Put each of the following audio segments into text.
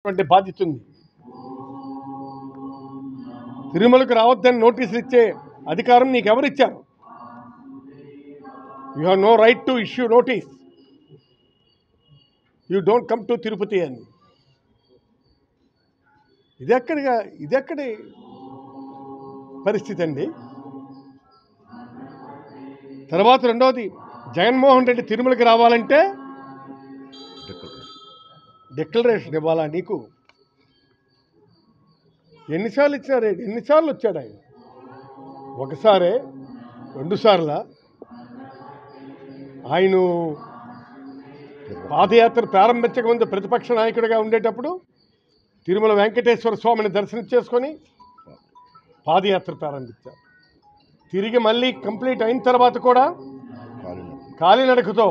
చేసేటటువంటి బాధ్యత ఉంది. తిరుమలకు రావద్దని నోటీసులు ఇచ్చే అధికారం నీకు ఎవరు ఇచ్చారు? You have no right to issue notice. You don't come to Tirupati అని. ఇదెక్కడి పరిస్థితి అండి? తర్వాత రెండవది, జగన్మోహన్ రెడ్డి తిరుమలకి రావాలంటే డిక్లరేషన్ ఇవ్వాలా నీకు? ఎన్నిసార్లు ఇచ్చినారు? ఎన్నిసార్లు వచ్చాడు ఆయన? ఒకసారే, రెండుసార్లా? ఆయన పాదయాత్ర ప్రారంభించక ముందు ప్రతిపక్ష నాయకుడిగా ఉండేటప్పుడు తిరుమల వెంకటేశ్వర స్వామిని దర్శనం చేసుకొని పాదయాత్ర ప్రారంభించారు. తిరిగి మళ్ళీ కంప్లీట్ అయిన తర్వాత కూడా కాలినడకతో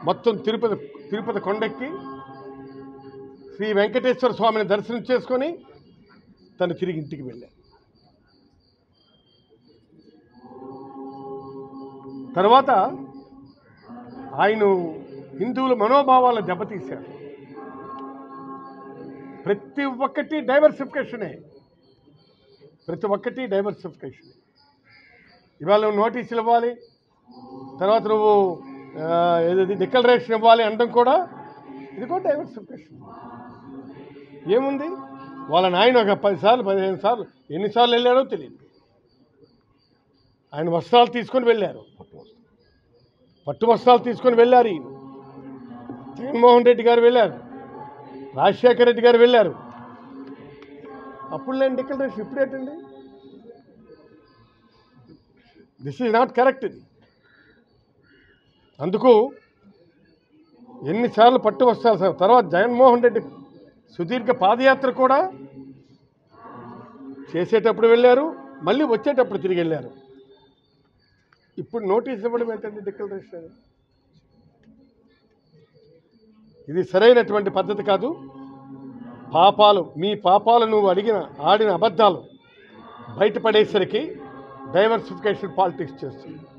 మొత్తం తిరుపతి కొండెక్కి శ్రీ వెంకటేశ్వర స్వామిని దర్శనం చేసుకొని తను తిరిగి ఇంటికి వెళ్ళారు. తర్వాత ఆయన హిందువుల మనోభావాలను దెబ్బతీశారు. ప్రతి ఒక్కటి డైవర్సిఫికేషనే. ఇవాళ నువ్వు నోటీసులు ఇవ్వాలి, తర్వాత నువ్వు డిక్లరేషన్ ఇవ్వాలి అనడం కూడా ఇది కూడా డైవర్సిఫికేషన్. ఏముంది? వాళ్ళ నాయన ఒక 10 సార్లు 15 సార్లు ఎన్నిసార్లు వెళ్ళారో తెలియదు. ఆయన వస్త్రాలు తీసుకొని వెళ్ళారు, పట్టు వస్త్రాలు తీసుకొని వెళ్ళారు. ఈయన జగన్మోహన్ రెడ్డి గారు వెళ్ళారు, రాజశేఖర రెడ్డి గారు వెళ్ళారు. అప్పుడు లేని డిక్లరేషన్ ఇప్పుడేంటండి? This is not correct. ఇది అందుకు ఎన్నిసార్లు పట్టు వస్తారు సార్. తర్వాత జగన్మోహన్ రెడ్డి సుదీర్ఘ పాదయాత్ర కూడా చేసేటప్పుడు వెళ్ళారు, మళ్ళీ వచ్చేటప్పుడు తిరిగి వెళ్ళారు. ఇప్పుడు నోటీస్ ఇవ్వడం ఏంటండి? డిక్లరేషన్. ఇది సరైనటువంటి పద్ధతి కాదు. మీ పాపాలు నువ్వు ఆడిన అబద్ధాలు బయటపడేసరికి డైవర్సిఫికేషన్ పాలిటిక్స్ చేస్తుంది.